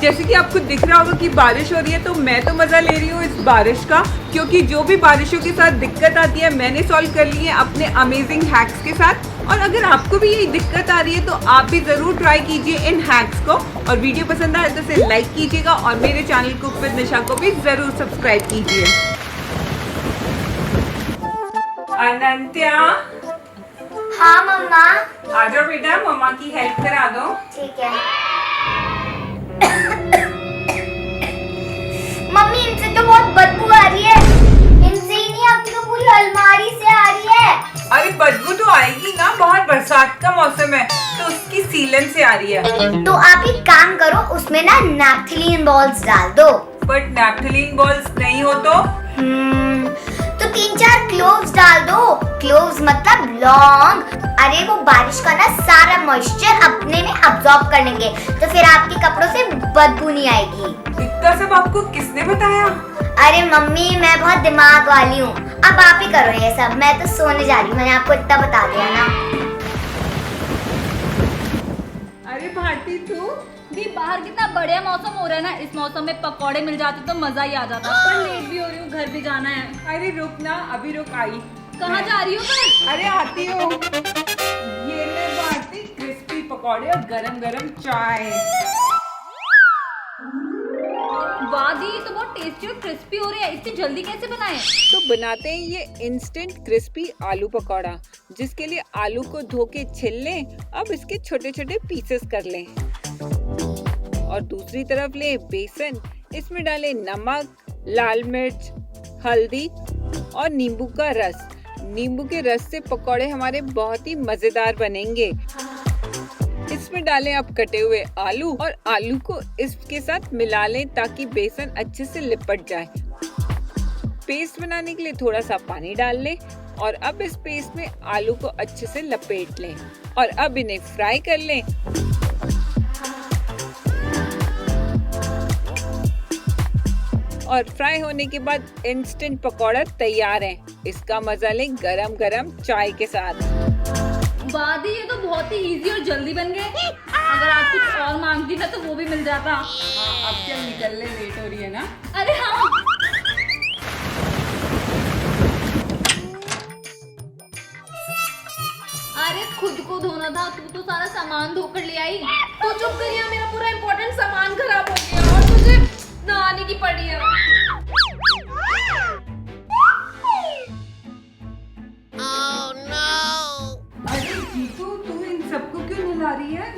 जैसे कि आपको दिख रहा होगा कि बारिश हो रही है, तो मैं तो मज़ा ले रही हूँ इस बारिश का, क्योंकि जो भी बारिशों के साथ दिक्कत आती है मैंने सॉल्व कर ली है अपने अमेजिंग हैक्स के साथ। और अगर आपको भी यही दिक्कत आ रही है तो आप भी ज़रूर ट्राई कीजिए इन हैक्स को। और वीडियो पसंद आए तो इसे लाइक कीजिएगा और मेरे चैनल कुक विद निशा को भी ज़रूर सब्सक्राइब कीजिए। अनंत्या, हाँ मम्मा। आ जाओ बेटा, मम्मा की हेल्प करा दो। ठीक है। मम्मी इनसे तो बहुत बदबू आ रही है। इनसे ही नहीं, आपकी तो पूरी अलमारी से आ रही है। अरे बदबू तो आएगी ना, बाहर बरसात का मौसम है तो उसकी सीलन से आ रही है। तो आप एक काम करो, उसमें ना नैप्थलीन बॉल्स डाल दो। बट नैप्थलीन बॉल्स नहीं हो तो? तो 3-4 क्लोव्स डाल दो। क्लोव्स मतलब लौंग। अरे वो बारिश का ना सारा मॉइस्चर अपने में अब्सॉर्ब कर लेंगे, तो फिर आपके कपड़ों से बदबू नहीं आएगी। इतना सब आपको किसने बताया? अरे मम्मी, मैं बहुत दिमाग वाली हूँ। अब आप ही करो ये सब, मैं तो सोने जा रही हूँ। मैंने आपको इतना बता दिया ना। अरे भारती, तू दी बाहर कितना बढ़िया मौसम हो रहा है ना, इस मौसम में पकौड़े मिल जाते तो मजा ही आ जाता। पर लेट भी हो रही हूँ, घर भी जाना है। अरे रुक ना, अभी रुक। आई कहाँ जा रही हो फिर? अरे आती हूँ। ये ले भारती, क्रिस्पी पकौड़े और गरम गरम चाय। वाह दी, ये तो बहुत टेस्टी और क्रिस्पी हो रही है। इतनी जल्दी कैसे बनाए? तो बनाते हैं ये इंस्टेंट क्रिस्पी आलू पकौड़ा, जिसके लिए आलू को धो के छिल लें। अब इसके छोटे छोटे पीसेस कर लें और दूसरी तरफ ले बेसन। इसमें डालें नमक, लाल मिर्च, हल्दी और नींबू का रस। नींबू के रस से पकौड़े हमारे बहुत ही मजेदार बनेंगे। इसमें डालें अब कटे हुए आलू और आलू को इसके साथ मिला लें ताकि बेसन अच्छे से लिपट जाए। पेस्ट बनाने के लिए थोड़ा सा पानी डाल लें और अब इस पेस्ट में आलू को अच्छे से लपेट लें और अब इन्हें फ्राई कर लें। और फ्राई होने के बाद इंस्टेंट पकौड़ा तैयार है। इसका मजा लें गरम गरम चाय के साथ। वाह दी, ये तो बहुत ही इजी और जल्दी बन गए। अगर आप कुछ और मांगती ना तो वो भी मिल जाता। अब क्या निकलने लेट हो रही है ना? अरे हाँ, अरे खुद को धोना था, तू तो सारा सामान धोकर ले आई। तो चुप करिए, मेरा पूरा इम्पोर्टेंट सामान खराब हो गया और तुझे नहाने की पड़ी है। अरे जीतू, तू इन सबको क्यों नहला रही है?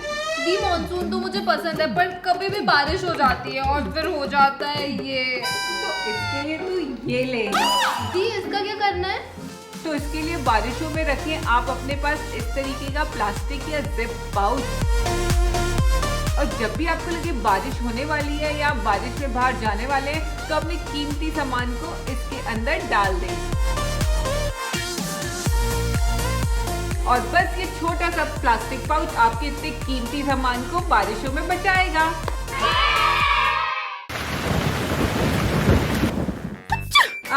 दी मॉनसून तो मुझे पसंद है, पर कभी भी बारिश हो जाती है और फिर हो जाता है ये। तो इसके लिए तू ये ले। दी इसका क्या करना है? तो इसके लिए बारिशों में रखें आप अपने पास इस तरीके का प्लास्टिक या जिप पाउच। और जब भी आपको लगे बारिश होने वाली है या बारिश में बाहर जाने वाले हैं, तो अपने कीमती सामान को इसके अंदर डाल दें। और बस ये छोटा सा प्लास्टिक पाउच आपके इतने कीमती सामान को बारिशों में बचाएगा।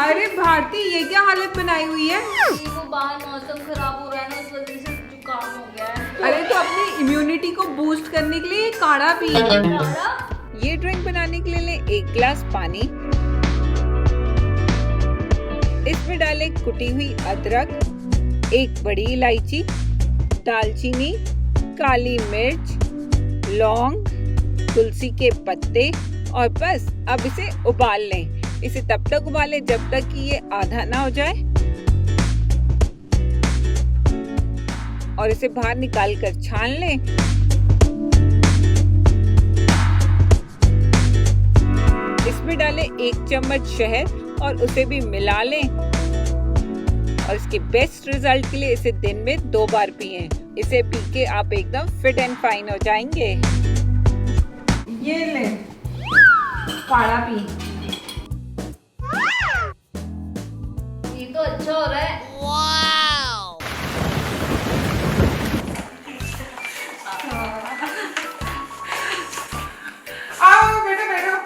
अरे भारती, ये क्या हालत बनाई हुई है? वो बाहर मौसम खराब हो रहा है ना, इस वजह से जुकाम हो गया है। अरे तो अपनी इम्यूनिटी को बूस्ट करने के लिए ये काढ़ा पी। ये ड्रिंक बनाने के लिए लें 1 गिलास पानी। इसमें डालें कुटी हुई अदरक, 1 बड़ी इलायची, दालचीनी, काली मिर्च, लौंग, तुलसी के पत्ते और बस अब इसे उबाल लें। इसे तब तक उबालें जब तक कि ये आधा ना हो जाए और इसे बाहर निकाल कर छान लें। इसमें डालें 1 चम्मच शहद और उसे भी मिला लें। और इसके बेस्ट रिजल्ट के लिए इसे दिन में 2 बार पिएं। इसे पी के आप एकदम फिट एंड फाइन हो जाएंगे। ये ले, काढ़ा पी। ये तो अच्छा हो रहा है। आओ बेटा, बैठो।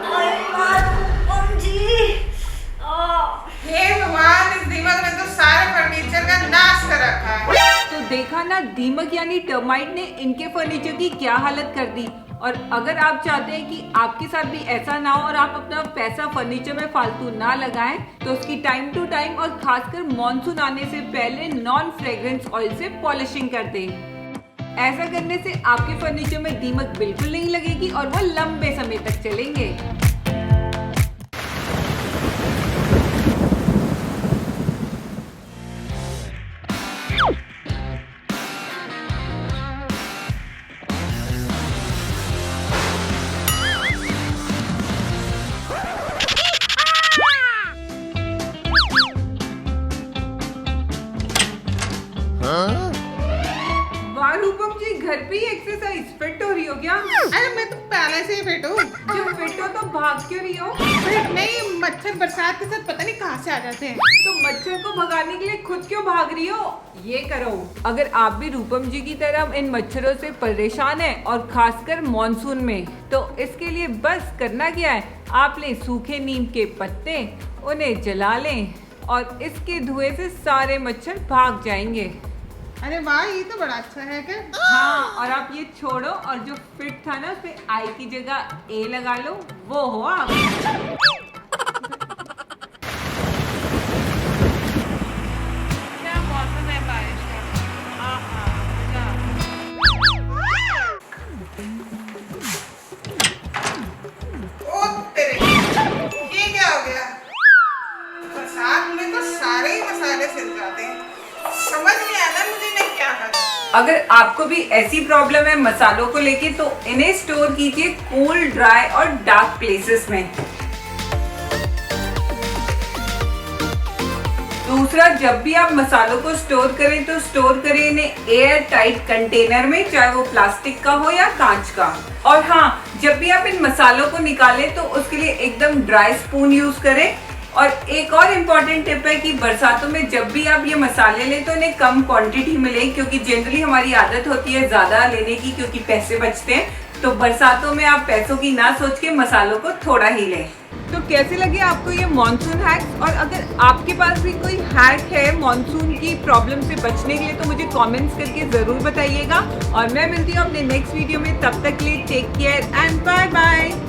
अरे माँ, जी। हे भगवान, इस देखा ना दीमक यानी टर्माइट ने इनके फर्नीचर की क्या हालत कर दी। और अगर आप चाहते हैं कि आपके साथ भी ऐसा ना हो और आप अपना पैसा फर्नीचर में फालतू ना लगाएं, तो उसकी टाइम टू टाइम और खासकर मॉनसून आने से पहले नॉन फ्रेग्रेंस ऑयल से पॉलिशिंग कर दें। ऐसा करने से आपके फर्नीचर में दीमक बिल्कुल नहीं लगेगी और वो लंबे समय तक चलेंगे। वाह रूपम जी, घर पे ही एक्सरसाइज फिट हो रही हो क्या? अरे मैं तो पहले से ही फिट हूँ। जब फिट हो तो भाग क्यों रही हो? फिट नहीं, मच्छर बरसात के साथ पता नहीं कहाँ से आ जाते हैं। तो मच्छर को भगाने के लिए खुद क्यों भाग रही हो? ये करो, अगर आप भी रूपम जी की तरह इन मच्छरों से परेशान हैं और खासकर मॉनसून में, तो इसके लिए बस करना क्या है, आप लें सूखे नीम के पत्ते, उन्हें जला लें और इसके धुएं से सारे मच्छर भाग जाएंगे। अरे वाह, ये तो बड़ा अच्छा है क्या? हाँ, और आप ये छोड़ो और जो फिट था ना, उसे आई की जगह ए लगा लो, वो हो आप। क्या मौसम है बारिश का। ओ तेरे, ये क्या हो गया? बरसात में तो सारे ही मसाले सिल जाते हैं। समझ नहीं आता मुझे मैं क्या करूं। अगर आपको भी ऐसी प्रॉब्लम है मसालों को लेके, तो इन्हें स्टोर कीजिए कूल, ड्राई और डार्क प्लेसेस में। दूसरा, जब भी आप मसालों को स्टोर करें तो स्टोर करें इन्हें एयर टाइट कंटेनर में, चाहे वो प्लास्टिक का हो या कांच का। और हाँ, जब भी आप इन मसालों को निकालें तो उसके लिए एकदम ड्राई स्पून यूज करें। और एक और इम्पॉर्टेंट टिप है कि बरसातों में जब भी आप ये मसाले लें तो इन्हें कम क्वांटिटी में लें, क्योंकि जनरली हमारी आदत होती है ज्यादा लेने की क्योंकि पैसे बचते हैं। तो बरसातों में आप पैसों की ना सोच के मसालों को थोड़ा ही लें। तो कैसे लगे आपको ये मॉनसून हैक्स? और अगर आपके पास भी कोई हैक है मॉनसून की प्रॉब्लम से बचने के लिए, तो मुझे कमेंट्स करके जरूर बताइएगा। और मैं मिलती हूँ अपने नेक्स्ट वीडियो में, तब तक के लिए take care and bye bye.